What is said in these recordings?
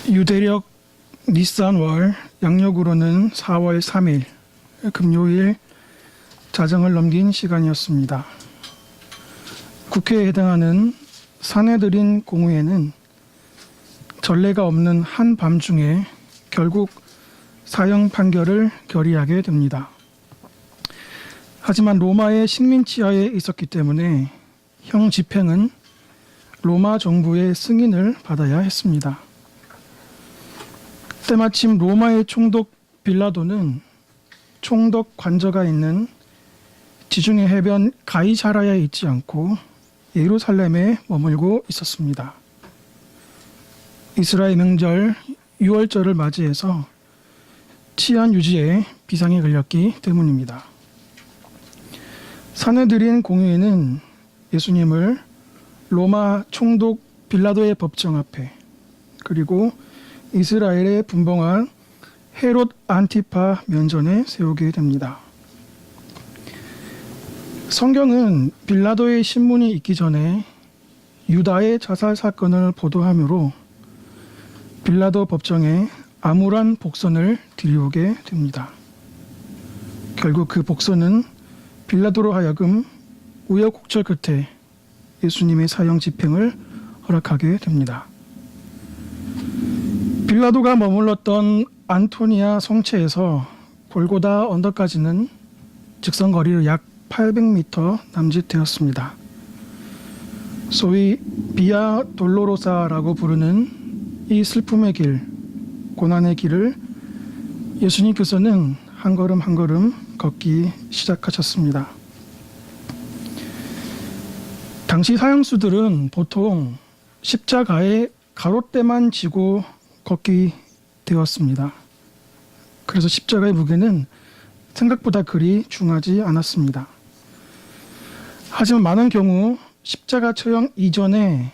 유대력 니산월, 양력으로는 4월 3일 금요일 자정을 넘긴 시간이었습니다. 국회에 해당하는 사내들인 공의회는 전례가 없는 한밤중에 결국 사형 판결을 결의하게 됩니다. 하지만 로마의 식민 지하에 있었기 때문에 형 집행은 로마 정부의 승인을 받아야 했습니다. 때마침 로마의 총독 빌라도는 총독 관저가 있는 지중해 해변 가이사라에 있지 않고 예루살렘에 머물고 있었습니다. 이스라엘 명절 유월절을 맞이해서 치안 유지에 비상이 걸렸기 때문입니다. 사내들인 공의회는 예수님을 로마 총독 빌라도의 법정 앞에, 그리고 이스라엘의 분봉왕 헤롯 안티파 면전에 세우게 됩니다. 성경은 빌라도의 신문이 있기 전에 유다의 자살 사건을 보도하므로 빌라도 법정에 암울한 복선을 들이오게 됩니다. 결국 그 복선은 빌라도로 하여금 우여곡절 끝에 예수님의 사형 집행을 허락하게 됩니다. 빌라도가 머물렀던 안토니아 성체에서 골고다 언덕까지는 직선 거리로 약 800m 남짓되었습니다. 소위 비아 돌로로사라고 부르는 이 슬픔의 길, 고난의 길을 예수님께서는 한 걸음 한 걸음 걷기 시작하셨습니다. 당시 사형수들은 보통 십자가에 가롯대만 지고 걷기 되었습니다. 그래서 십자가의 무게는 생각보다 그리 중하지 않았습니다. 하지만 많은 경우 십자가 처형 이전에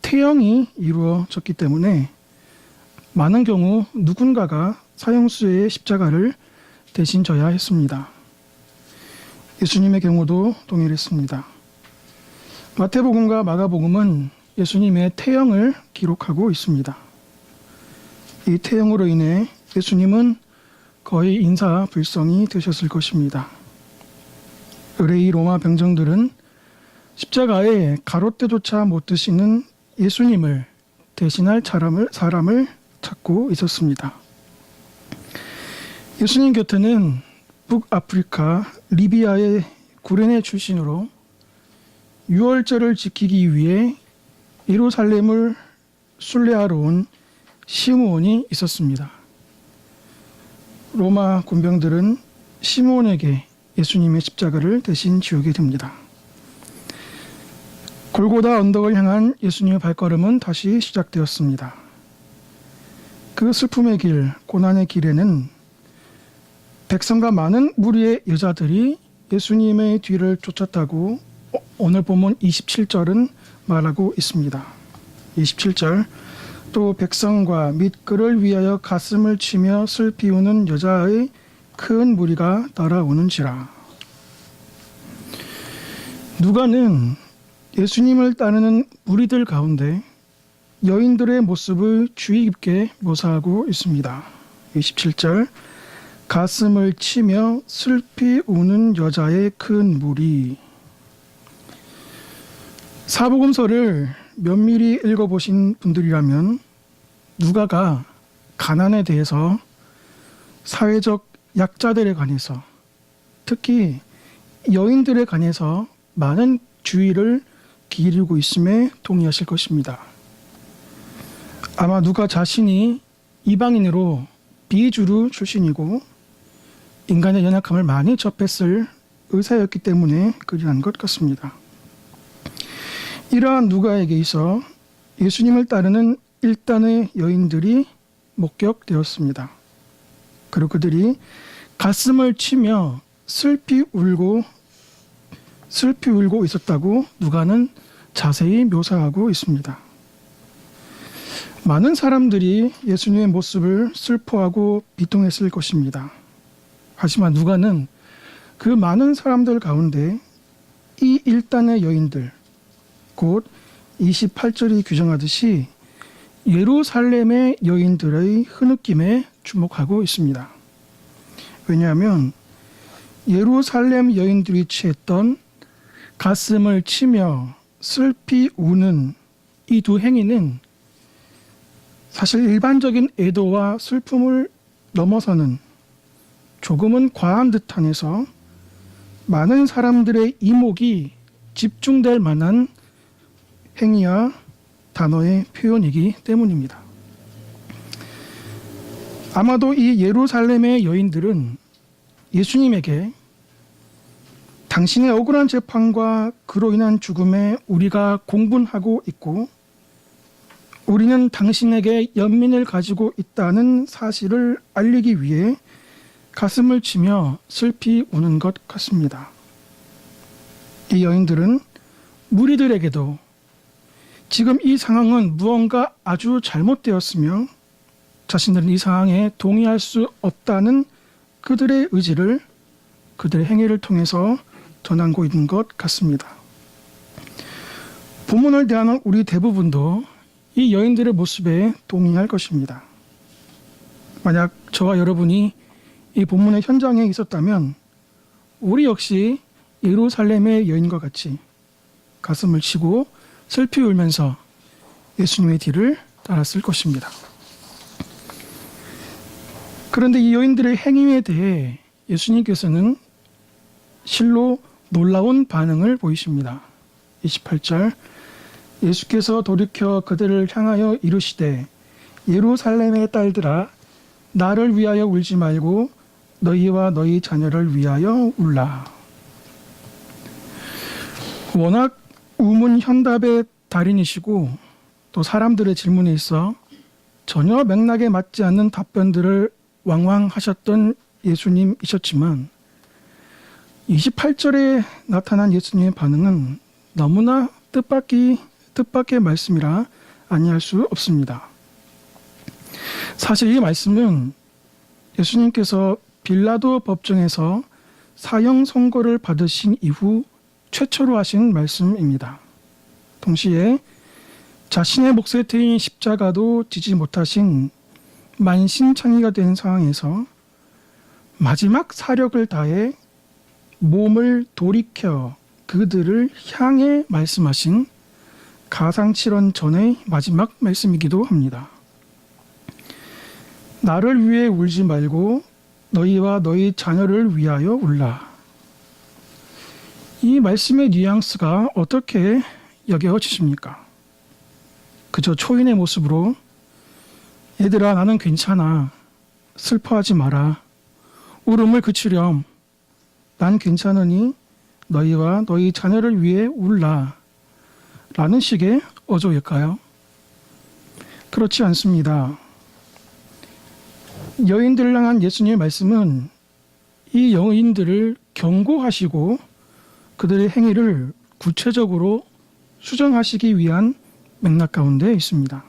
태형이 이루어졌기 때문에 많은 경우 누군가가 사형수의 십자가를 대신 져야 했습니다. 예수님의 경우도 동일했습니다. 마태복음과 마가복음은 예수님의 태형을 기록하고 있습니다. 이 태형으로 인해 예수님은 거의 인사불성이 되셨을 것입니다. 의뢰의 로마 병정들은 십자가에 가롯대조차 못 드시는 예수님을 대신할 사람을 찾고 있었습니다. 예수님 곁에는 북아프리카 리비아의 구레네 출신으로 유월절을 지키기 위해 예루살렘을 순례하러 온 시므온이 있었습니다. 로마 군병들은 시므온에게 예수님의 십자가를 대신 지우게 됩니다. 골고다 언덕을 향한 예수님의 발걸음은 다시 시작되었습니다. 그 슬픔의 길, 고난의 길에는 백성과 많은 무리의 여자들이 예수님의 뒤를 쫓았다고 오늘 본문 27절은 말하고 있습니다. 27절, 또 백성과 및 그를 위하여 가슴을 치며 슬피 우는 여자의 큰 무리가 따라오는지라. 누가는 예수님을 따르는 무리들 가운데 여인들의 모습을 주의 깊게 묘사하고 있습니다. 27절, 가슴을 치며 슬피 우는 여자의 큰 무리. 사복음서를 면밀히 읽어보신 분들이라면 누가가 가난에 대해서, 사회적 약자들에 관해서, 특히 여인들에 관해서 많은 주의를 기울이고 있음에 동의하실 것입니다. 아마 누가 자신이 이방인으로 비주류 출신이고 인간의 연약함을 많이 접했을 의사였기 때문에 그리한 것 같습니다. 이러한 누가에게 있어 예수님을 따르는 일단의 여인들이 목격되었습니다. 그리고 그들이 가슴을 치며 슬피 울고 있었다고 누가는 자세히 묘사하고 있습니다. 많은 사람들이 예수님의 모습을 슬퍼하고 비통했을 것입니다. 하지만 누가는 그 많은 사람들 가운데 이 일단의 여인들, 곧 28절이 규정하듯이 예루살렘의 여인들의 흐느낌에 주목하고 있습니다. 왜냐하면 예루살렘 여인들이 취했던 가슴을 치며 슬피 우는 이 두 행위는 사실 일반적인 애도와 슬픔을 넘어서는 조금은 과한 듯하면서 많은 사람들의 이목이 집중될 만한 행위와 단어의 표현이기 때문입니다. 아마도 이 예루살렘의 여인들은 예수님에게 당신의 억울한 재판과 그로 인한 죽음에 우리가 공분하고 있고 우리는 당신에게 연민을 가지고 있다는 사실을 알리기 위해 가슴을 치며 슬피 우는 것 같습니다. 이 여인들은 무리들에게도 지금 이 상황은 무언가 아주 잘못되었으며 자신들은 이 상황에 동의할 수 없다는 그들의 의지를 그들의 행위를 통해서 전하고 있는 것 같습니다. 본문을 대하는 우리 대부분도 이 여인들의 모습에 동의할 것입니다. 만약 저와 여러분이 이 본문의 현장에 있었다면 우리 역시 예루살렘의 여인과 같이 가슴을 치고 슬피 울면서 예수님의 뒤를 따랐을 것입니다. 그런데 이 여인들의 행위에 대해 예수님께서는 실로 놀라운 반응을 보이십니다. 28절 예수께서 돌이켜 그들을 향하여 이르시되 예루살렘의 딸들아 나를 위하여 울지 말고 너희와 너희 자녀를 위하여 울라. 워낙 우문현답의 달인이시고 또 사람들의 질문에 있어 전혀 맥락에 맞지 않는 답변들을 왕왕하셨던 예수님이셨지만 28절에 나타난 예수님의 반응은 너무나 뜻밖의 말씀이라 아니할 수 없습니다. 사실 이 말씀은 예수님께서 빌라도 법정에서 사형 선고를 받으신 이후 최초로 하신 말씀입니다. 동시에 자신의 몫에 트인 십자가도 지지 못하신 만신창이가 된 상황에서 마지막 사력을 다해 몸을 돌이켜 그들을 향해 말씀하신 가상칠언 전의 마지막 말씀이기도 합니다. 나를 위해 울지 말고 너희와 너희 자녀를 위하여 울라. 이 말씀의 뉘앙스가 어떻게 여겨지십니까? 그저 초인의 모습으로 얘들아 나는 괜찮아. 슬퍼하지 마라. 울음을 그치렴. 난 괜찮으니 너희와 너희 자녀를 위해 울라. 라는 식의 어조일까요? 그렇지 않습니다. 여인들을 향한 예수님의 말씀은 이 여인들을 경고하시고 그들의 행위를 구체적으로 수정하시기 위한 맥락 가운데 있습니다.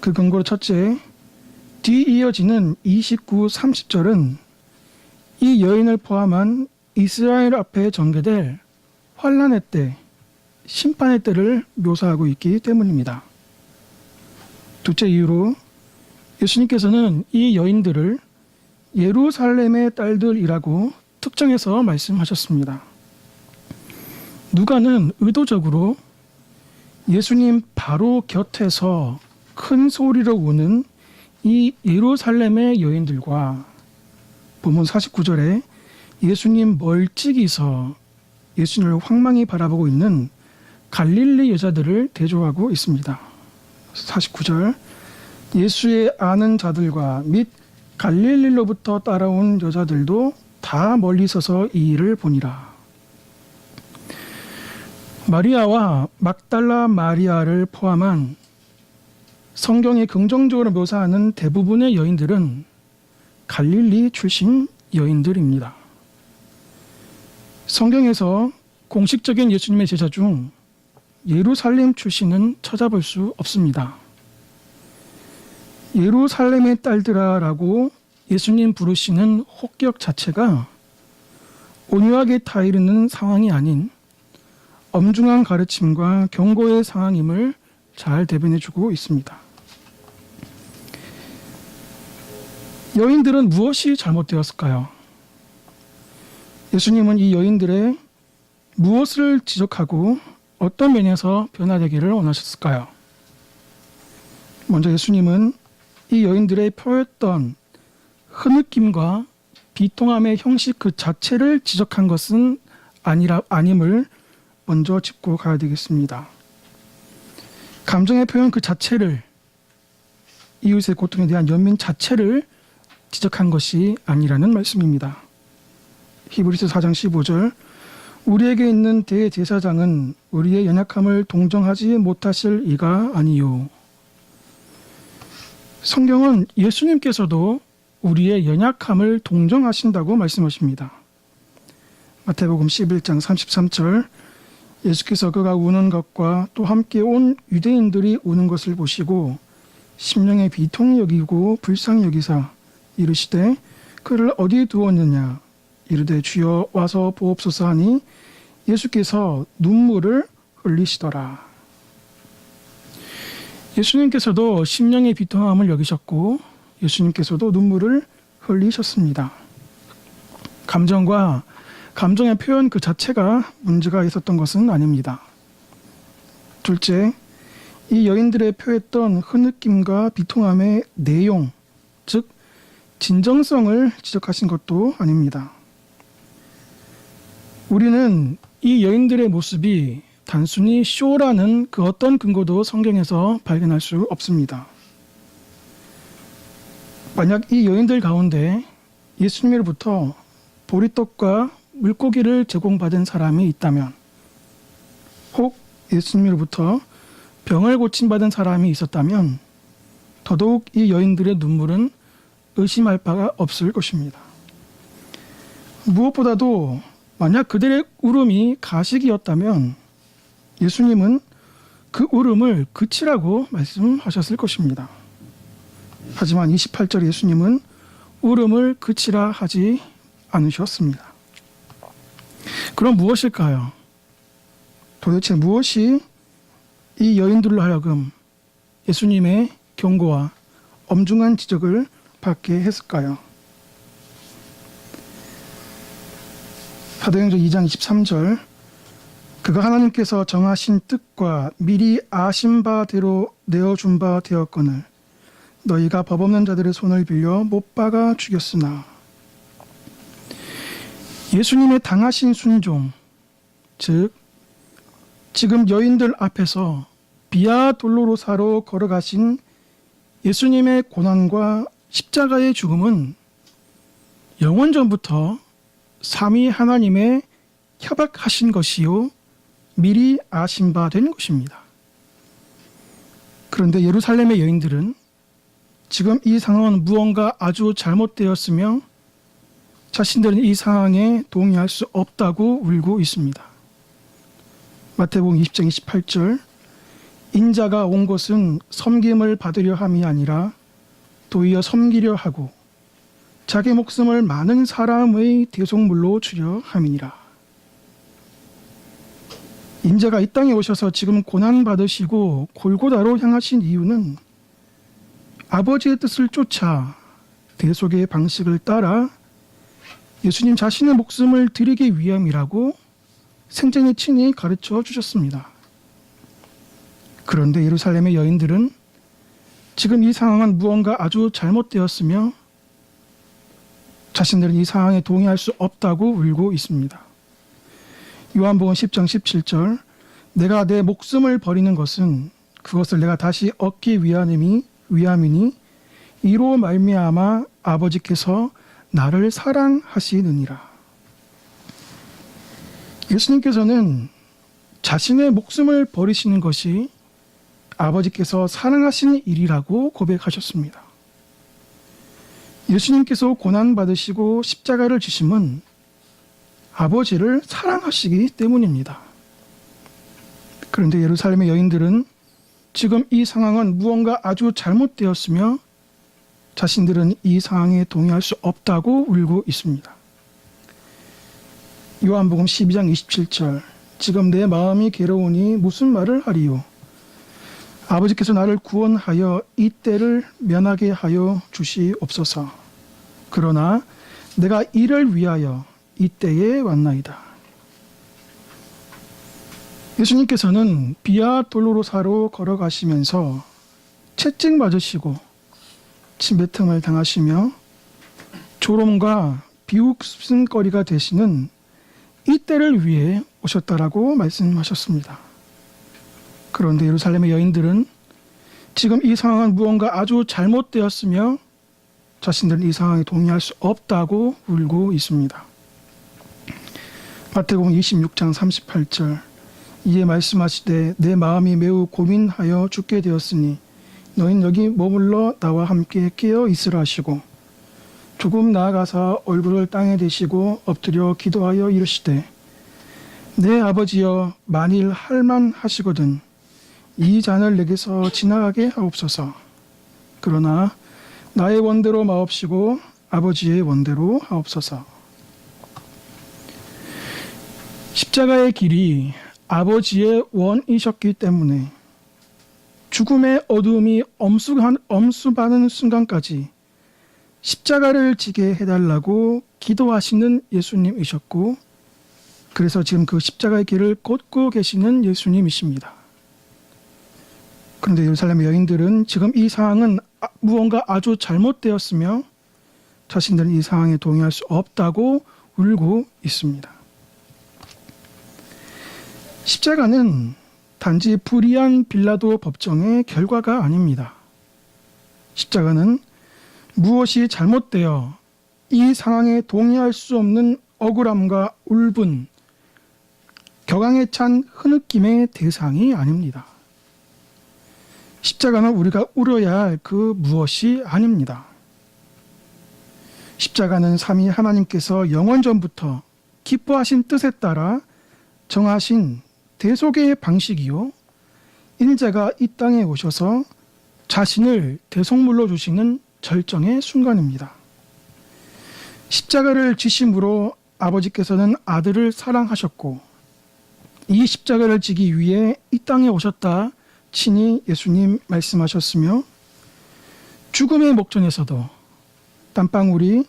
그 근거로 첫째, 뒤이어지는 29, 30절은 이 여인을 포함한 이스라엘 앞에 전개될 환란의 때, 심판의 때를 묘사하고 있기 때문입니다. 둘째 이유로 예수님께서는 이 여인들을 예루살렘의 딸들이라고 특정해서 말씀하셨습니다. 누가는 의도적으로 예수님 바로 곁에서 큰 소리로 우는 이 예루살렘의 여인들과 본문 49절에 예수님 멀찍이서 예수님을 황망히 바라보고 있는 갈릴리 여자들을 대조하고 있습니다. 49절 예수의 아는 자들과 및 갈릴리로부터 따라온 여자들도 다 멀리 서서 이 일을 보니라. 마리아와 막달라 마리아를 포함한 성경에 긍정적으로 묘사하는 대부분의 여인들은 갈릴리 출신 여인들입니다. 성경에서 공식적인 예수님의 제자 중 예루살렘 출신은 찾아볼 수 없습니다. 예루살렘의 딸들아라고 예수님 부르시는 혹격 자체가 온유하게 타이르는 상황이 아닌 엄중한 가르침과 경고의 상황임을 잘 대변해주고 있습니다. 여인들은 무엇이 잘못되었을까요? 예수님은 이 여인들의 무엇을 지적하고 어떤 면에서 변화되기를 원하셨을까요? 먼저 예수님은 이 여인들의 표했던 흐느낌과 비통함의 형식 그 자체를 지적한 것은 아님을 먼저 짚고 가야 되겠습니다. 감정의 표현 그 자체를, 이웃의 고통에 대한 연민 자체를 지적한 것이 아니라는 말씀입니다. 히브리서 4장 15절, 우리에게 있는 대제사장은 우리의 연약함을 동정하지 못하실 이가 아니요. 성경은 예수님께서도 우리의 연약함을 동정하신다고 말씀하십니다. 마태복음 11장 33절, 예수께서 그가 우는 것과 또 함께 온 유대인들이 우는 것을 보시고 심령의 비통히 여기고 불쌍히 여기사 이르시되 그를 어디에 두었느냐 이르되 주여 와서 보옵소서 하니 예수께서 눈물을 흘리시더라. 예수님께서도 심령의 비통함을 여기셨고 예수님께서도 눈물을 흘리셨습니다. 감정과 감정의 표현 그 자체가 문제가 있었던 것은 아닙니다. 둘째, 이 여인들의 표했던 흐느낌과 비통함의 내용, 즉 진정성을 지적하신 것도 아닙니다. 우리는 이 여인들의 모습이 단순히 쇼라는 그 어떤 근거도 성경에서 발견할 수 없습니다. 만약 이 여인들 가운데 예수님으로부터 보리떡과 물고기를 제공받은 사람이 있다면, 혹 예수님으로부터 병을 고침받은 사람이 있었다면 더더욱 이 여인들의 눈물은 의심할 바가 없을 것입니다. 무엇보다도 만약 그들의 울음이 가식이었다면 예수님은 그 울음을 그치라고 말씀하셨을 것입니다. 하지만 28절 예수님은 울음을 그치라 하지 않으셨습니다. 그럼 무엇일까요? 도대체 무엇이 이 여인들로 하여금 예수님의 경고와 엄중한 지적을 받게 했을까요? 사도행전 2장 23절, 그가 하나님께서 정하신 뜻과 미리 아신 바대로 내어준 바 되었거늘 너희가 법 없는 자들의 손을 빌려 못 박아 죽였으나. 예수님의 당하신 순종, 즉 지금 여인들 앞에서 비아 돌로로사로 걸어가신 예수님의 고난과 십자가의 죽음은 영원전부터 삼위 하나님의 협약하신 것이요 미리 아신 바 된 것입니다. 그런데 예루살렘의 여인들은 지금 이 상황은 무언가 아주 잘못되었으며 자신들은 이 상황에 동의할 수 없다고 울고 있습니다. 마태복음 20장 28절, 인자가 온 것은 섬김을 받으려 함이 아니라 도리어 섬기려 하고 자기 목숨을 많은 사람의 대속물로 주려 함이니라. 인자가 이 땅에 오셔서 지금 고난받으시고 골고다로 향하신 이유는 아버지의 뜻을 쫓아 대속의 방식을 따라 예수님 자신의 목숨을 드리기 위함이라고 생전에 친히 가르쳐 주셨습니다. 그런데 예루살렘의 여인들은 지금 이 상황은 무언가 아주 잘못되었으며 자신들은 이 상황에 동의할 수 없다고 울고 있습니다. 요한복음 10장 17절, 내가 내 목숨을 버리는 것은 그것을 내가 다시 얻기 위함이니 이로 말미암아 아버지께서 나를 사랑하시느니라. 예수님께서는 자신의 목숨을 버리시는 것이 아버지께서 사랑하시는 일이라고 고백하셨습니다. 예수님께서 고난받으시고 십자가를 지심은 아버지를 사랑하시기 때문입니다. 그런데 예루살렘의 여인들은 지금 이 상황은 무언가 아주 잘못되었으며 자신들은 이 상황에 동의할 수 없다고 울고 있습니다. 요한복음 12장 27절, 지금 내 마음이 괴로우니 무슨 말을 하리요? 아버지께서 나를 구원하여 이 때를 면하게 하여 주시옵소서. 그러나 내가 이를 위하여 이 때에 왔나이다. 예수님께서는 비아 돌로로사로 걸어가시면서 채찍 맞으시고 침뱉음을 당하시며 조롱과 비웃음거리가 되시는 이 때를 위해 오셨다라고 말씀하셨습니다. 그런데 예루살렘의 여인들은 지금 이 상황은 무언가 아주 잘못되었으며 자신들은 이 상황에 동의할 수 없다고 울고 있습니다. 마태복음 26장 38절 이에 말씀하시되 내 마음이 매우 고민하여 죽게 되었으니 너희는 여기 머물러 나와 함께 깨어 있으라 하시고 조금 나아가사 얼굴을 땅에 대시고 엎드려 기도하여 이르시되 내 아버지여 만일 할만하시거든 이 잔을 내게서 지나가게 하옵소서. 그러나 나의 원대로 마옵시고 아버지의 원대로 하옵소서. 십자가의 길이 아버지의 원이셨기 때문에 죽음의 어두움이 엄습하는 순간까지 십자가를 지게 해달라고 기도하시는 예수님이셨고 그래서 지금 그 십자가의 길을 걷고 계시는 예수님이십니다. 그런데 예루살렘의 여인들은 지금 이 상황은 무언가 아주 잘못되었으며 자신들은 이 상황에 동의할 수 없다고 울고 있습니다. 십자가는 단지 불의한 빌라도 법정의 결과가 아닙니다. 십자가는 무엇이 잘못되어 이 상황에 동의할 수 없는 억울함과 울분, 격앙에 찬 흐느낌의 대상이 아닙니다. 십자가는 우리가 울어야 할 그 무엇이 아닙니다. 십자가는 삼위 하나님께서 영원전부터 기뻐하신 뜻에 따라 정하신 대속의 방식이요 인자가 이 땅에 오셔서 자신을 대속물로 주시는 절정의 순간입니다. 십자가를 지심으로 아버지께서는 아들을 사랑하셨고 이 십자가를 지기 위해 이 땅에 오셨다 친히 예수님 말씀하셨으며 죽음의 목전에서도 땀방울이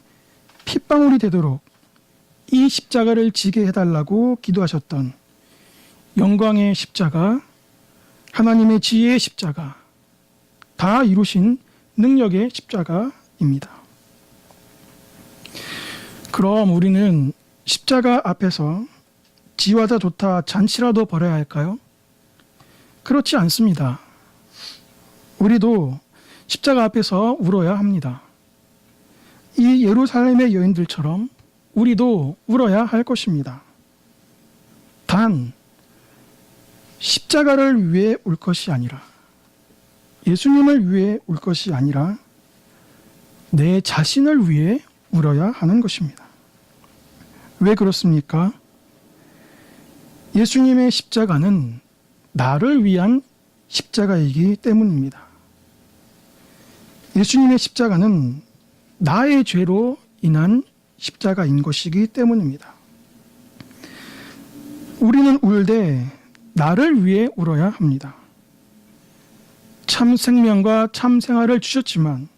핏방울이 되도록 이 십자가를 지게 해달라고 기도하셨던 영광의 십자가, 하나님의 지혜의 십자가, 다 이루신 능력의 십자가입니다. 그럼 우리는 십자가 앞에서 지화자 좋다 잔치라도 벌여야 할까요? 그렇지 않습니다. 우리도 십자가 앞에서 울어야 합니다. 이 예루살렘의 여인들처럼 우리도 울어야 할 것입니다. 단 십자가를 위해 울 것이 아니라 예수님을 위해 울 것이 아니라 내 자신을 위해 울어야 하는 것입니다. 왜 그렇습니까? 예수님의 십자가는 나를 위한 십자가이기 때문입니다. 예수님의 십자가는 나의 죄로 인한 십자가인 것이기 때문입니다. 우리는 울되 나를 위해 울어야 합니다. 참 생명과 참 생활을 주셨지만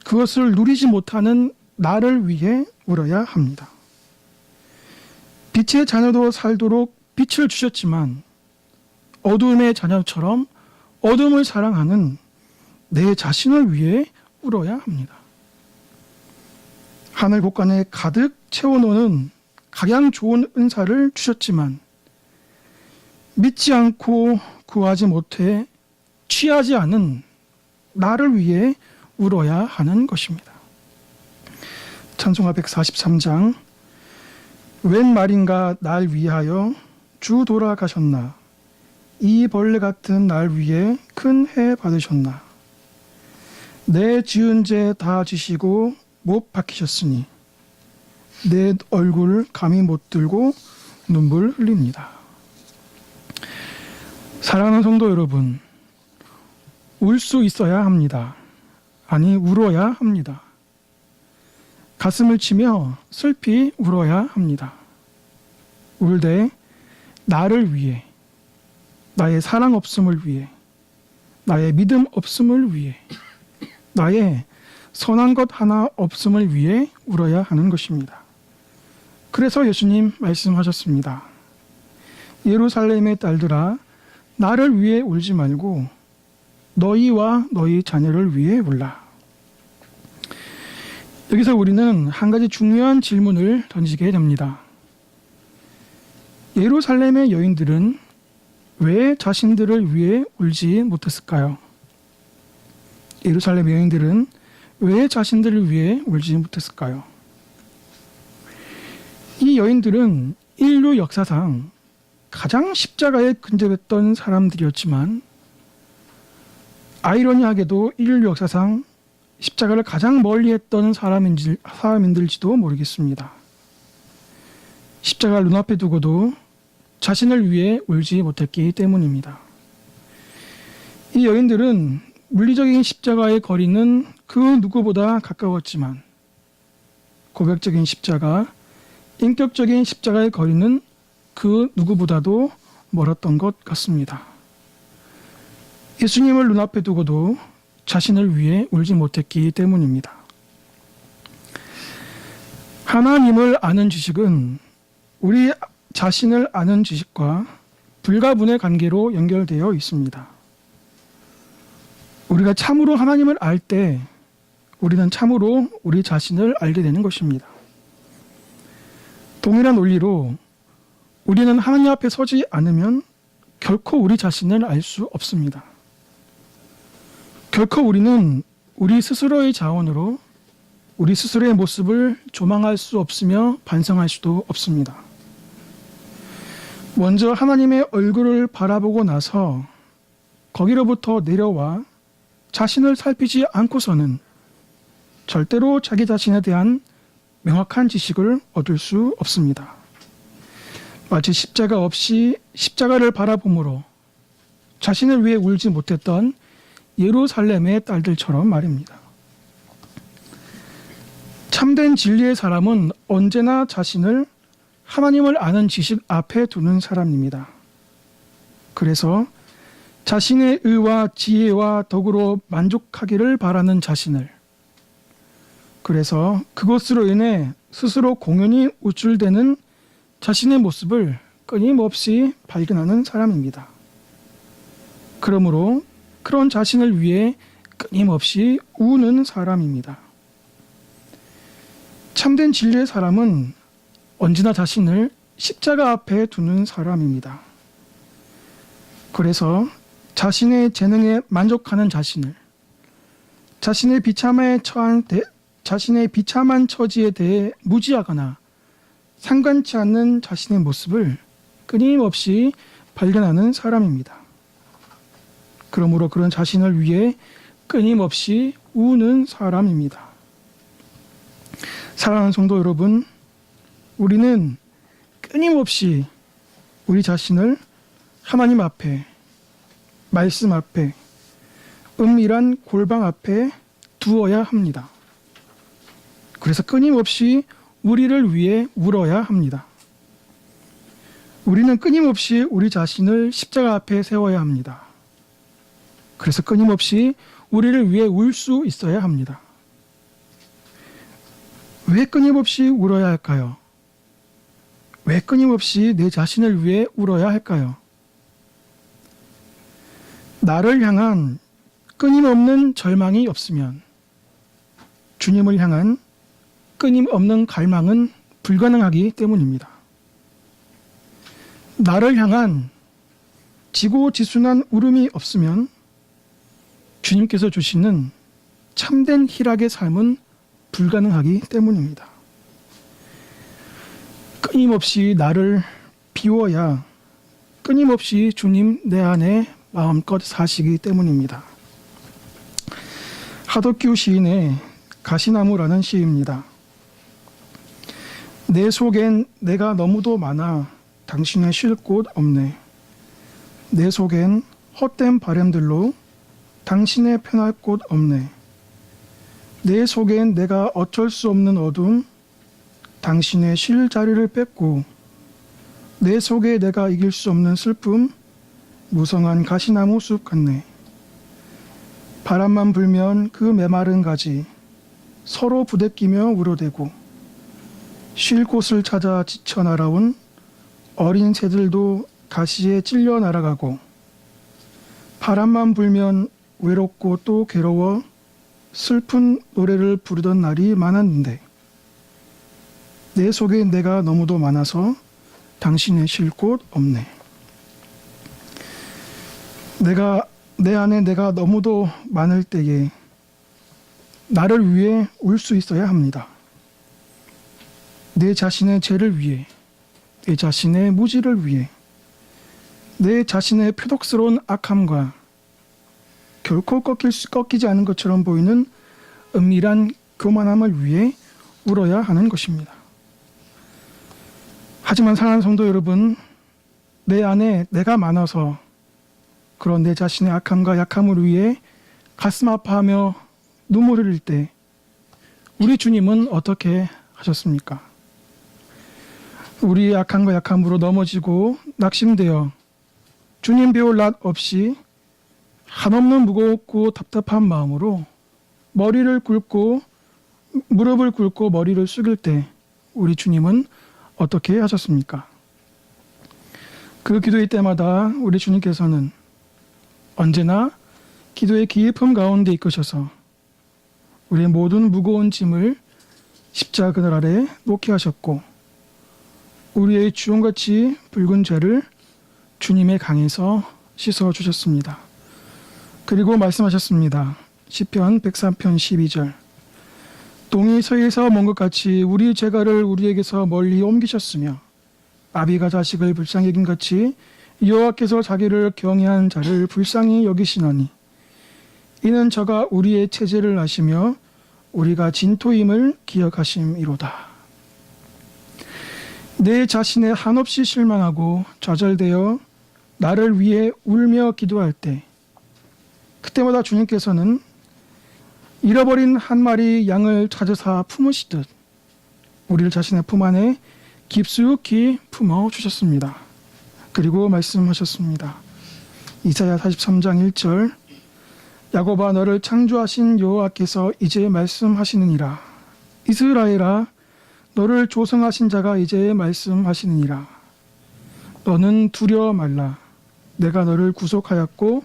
그것을 누리지 못하는 나를 위해 울어야 합니다. 빛의 자녀도 살도록 빛을 주셨지만 어둠의 자녀처럼 어둠을 사랑하는 내 자신을 위해 울어야 합니다. 하늘 곳간에 가득 채워놓는 각양 좋은 은사를 주셨지만 믿지 않고 구하지 못해 취하지 않은 나를 위해 울어야 하는 것입니다. 찬송가 143장 웬 말인가 날 위하여 주 돌아가셨나 이 벌레 같은 날 위해 큰 해 받으셨나 내 지은 죄 다 지시고 못 박히셨으니 내 얼굴 감히 못 들고 눈물 흘립니다. 사랑하는 성도 여러분, 울 수 있어야 합니다. 아니 울어야 합니다. 가슴을 치며 슬피 울어야 합니다. 울되 나를 위해 나의 사랑 없음을 위해 나의 믿음 없음을 위해, 나의 선한 것 하나 없음을 위해 울어야 하는 것입니다. 그래서 예수님 말씀하셨습니다. 예루살렘의 딸들아, 나를 위해 울지 말고 너희와 너희 자녀를 위해 울라. 여기서 우리는 한 가지 중요한 질문을 던지게 됩니다. 예루살렘의 여인들은 왜 자신들을 위해 울지 못했을까요? 예루살렘 여인들은 왜 자신들을 위해 울지 못했을까요? 이 여인들은 인류 역사상 가장 십자가에 근접했던 사람들이었지만, 아이러니하게도 인류 역사상 십자가를 가장 멀리했던 사람인들지도 모르겠습니다. 십자가를 눈앞에 두고도 자신을 위해 울지 못했기 때문입니다. 이 여인들은 물리적인 십자가의 거리는 그 누구보다 가까웠지만, 고백적인 십자가, 인격적인 십자가의 거리는 그 누구보다도 멀었던 것 같습니다. 예수님을 눈앞에 두고도 자신을 위해 울지 못했기 때문입니다. 하나님을 아는 지식은 우리 자신을 아는 지식과 불가분의 관계로 연결되어 있습니다. 우리가 참으로 하나님을 알 때 우리는 참으로 우리 자신을 알게 되는 것입니다. 동일한 논리로 우리는 하나님 앞에 서지 않으면 결코 우리 자신을 알 수 없습니다. 결코 우리는 우리 스스로의 자원으로 우리 스스로의 모습을 조망할 수 없으며 반성할 수도 없습니다. 먼저 하나님의 얼굴을 바라보고 나서 거기로부터 내려와 자신을 살피지 않고서는 절대로 자기 자신에 대한 명확한 지식을 얻을 수 없습니다. 마치 십자가 없이 십자가를 바라봄으로 자신을 위해 울지 못했던 예루살렘의 딸들처럼 말입니다. 참된 진리의 사람은 언제나 자신을 하나님을 아는 지식 앞에 두는 사람입니다. 그래서 자신의 의와 지혜와 덕으로 만족하기를 바라는 자신을, 그래서 그것으로 인해 스스로 공연히 우쭐대는 자신의 모습을 끊임없이 발견하는 사람입니다. 그러므로 그런 자신을 위해 끊임없이 우는 사람입니다. 참된 진리의 사람은 언제나 자신을 십자가 앞에 두는 사람입니다. 그래서 자신의 재능에 만족하는 자신을, 자신의 비참한 처지에 대해 무지하거나 상관치 않는 자신의 모습을 끊임없이 발견하는 사람입니다. 그러므로 그런 자신을 위해 끊임없이 우는 사람입니다. 사랑하는 성도 여러분, 우리는 끊임없이 우리 자신을 하나님 앞에, 말씀 앞에, 은밀한 골방 앞에 두어야 합니다. 그래서 끊임없이 우리를 위해 울어야 합니다. 우리는 끊임없이 우리 자신을 십자가 앞에 세워야 합니다. 그래서 끊임없이 우리를 위해 울 수 있어야 합니다. 왜 끊임없이 울어야 할까요? 왜 끊임없이 내 자신을 위해 울어야 할까요? 나를 향한 끊임없는 절망이 없으면 주님을 향한 끊임없는 갈망은 불가능하기 때문입니다. 나를 향한 지고지순한 울음이 없으면 주님께서 주시는 참된 희락의 삶은 불가능하기 때문입니다. 끊임없이 나를 비워야 끊임없이 주님 내 안에 마음껏 사시기 때문입니다. 하덕규 시인의 가시나무라는 시입니다. 내 속엔 내가 너무도 많아 당신의 쉴 곳 없네. 내 속엔 헛된 바램들로 당신의 편할 곳 없네. 내 속엔 내가 어쩔 수 없는 어둠, 당신의 쉴 자리를 뺏고, 내 속에 내가 이길 수 없는 슬픔, 무성한 가시나무 숲 같네. 바람만 불면 그 메마른 가지 서로 부대끼며 우러대고 쉴 곳을 찾아 지쳐 날아온 어린 새들도 가시에 찔려 날아가고 바람만 불면 외롭고 또 괴로워 슬픈 노래를 부르던 날이 많았는데 내 속에 내가 너무도 많아서 당신의 쉴 곳 없네. 내 안에 내가 너무도 많을 때에 나를 위해 울 수 있어야 합니다. 내 자신의 죄를 위해, 내 자신의 무지를 위해, 내 자신의 표독스러운 악함과 결코 꺾이지 않은 것처럼 보이는 은밀한 교만함을 위해 울어야 하는 것입니다. 하지만 사랑하는 성도 여러분, 내 안에 내가 많아서 그런 내 자신의 악함과 약함을 위해 가슴 아파하며 눈물을 흘릴 때 우리 주님은 어떻게 하셨습니까? 우리의 악함과 약함으로 넘어지고 낙심되어 주님 배울 낯 없이 한없는 무겁고 답답한 마음으로 머리를 꿇고 무릎을 꿇고 머리를 숙일 때 우리 주님은 어떻게 하셨습니까? 그 기도의 때마다 우리 주님께서는 언제나 기도의 깊음 가운데 이끄셔서 우리의 모든 무거운 짐을 십자가 그늘 아래 놓게 하셨고 우리의 주홍같이 붉은 죄를 주님의 강에서 씻어 주셨습니다. 그리고 말씀하셨습니다. 시편 103편 12절 동이 서에서 먼 것 같이 우리 죄가를 우리에게서 멀리 옮기셨으며 아비가 자식을 불쌍히 여긴 같이 여호와께서 자기를 경외한 자를 불쌍히 여기시나니 이는 저가 우리의 체제를 아시며 우리가 진토임을 기억하심이로다. 내 자신에 한없이 실망하고 좌절되어 나를 위해 울며 기도할 때 그때마다 주님께서는 잃어버린 한 마리 양을 찾으사 품으시듯 우리를 자신의 품 안에 깊숙이 품어 주셨습니다. 그리고 말씀하셨습니다. 이사야 43장 1절 야곱아 너를 창조하신 여호와께서 이제 말씀하시느니라. 이스라엘아 너를 조성하신 자가 이제 말씀하시느니라. 너는 두려워 말라. 내가 너를 구속하였고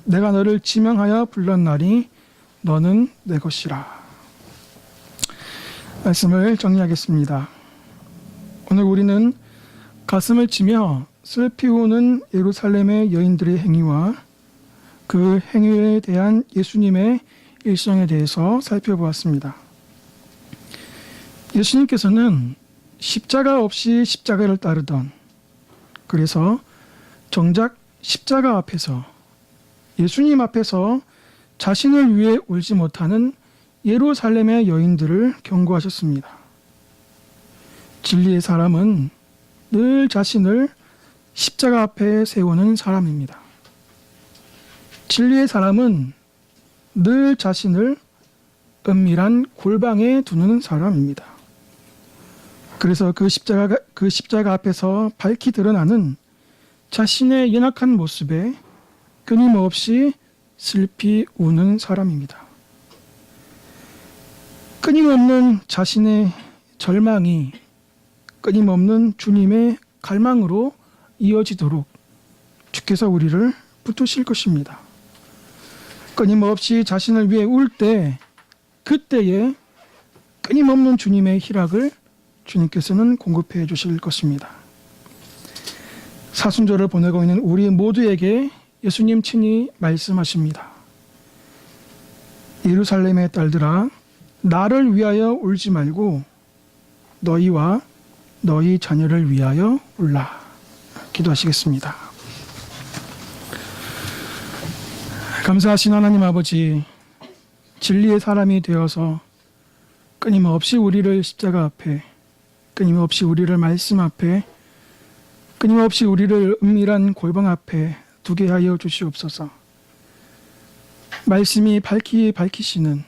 내가 너를 지명하여 불렀나니 너는 내 것이라. 말씀을 정리하겠습니다. 오늘 우리는 가슴을 치며 슬피 우는 예루살렘의 여인들의 행위와 그 행위에 대한 예수님의 일성에 대해서 살펴보았습니다. 예수님께서는 십자가 없이 십자가를 따르던, 그래서 정작 십자가 앞에서 예수님 앞에서 자신을 위해 울지 못하는 예루살렘의 여인들을 경고하셨습니다. 진리의 사람은 늘 자신을 십자가 앞에 세우는 사람입니다. 진리의 사람은 늘 자신을 은밀한 골방에 두는 사람입니다. 그래서 그 십자가 앞에서 밝히 드러나는 자신의 연약한 모습에 끊임없이 슬피 우는 사람입니다. 끊임없는 자신의 절망이 끊임없는 주님의 갈망으로 이어지도록 주께서 우리를 붙드실 것입니다. 끊임없이 자신을 위해 울 때 그때에 끊임없는 주님의 희락을 주님께서는 공급해 주실 것입니다. 사순절을 보내고 있는 우리 모두에게 예수님 친히 말씀하십니다. 예루살렘의 딸들아 나를 위하여 울지 말고 너희와 너희 자녀를 위하여 울라. 기도하시겠습니다. 감사하신 하나님 아버지, 진리의 사람이 되어서 끊임없이 우리를 십자가 앞에, 끊임없이 우리를 말씀 앞에, 끊임없이 우리를 은밀한 골방 앞에 두게 하여 주시옵소서. 말씀이 밝히시는,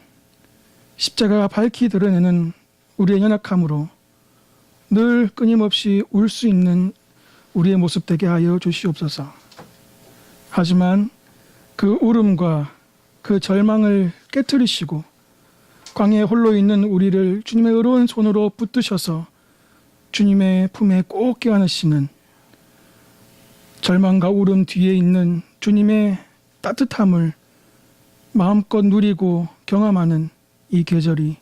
십자가가 밝히 드러내는 우리의 연약함으로 늘 끊임없이 울 수 있는 우리의 모습 되게 하여 주시옵소서. 하지만 그 울음과 그 절망을 깨뜨리시고 광야에 홀로 있는 우리를 주님의 의로운 손으로 붙드셔서 주님의 품에 꼭 껴안으시는 절망과 울음 뒤에 있는 주님의 따뜻함을 마음껏 누리고 경험하는 이 계절이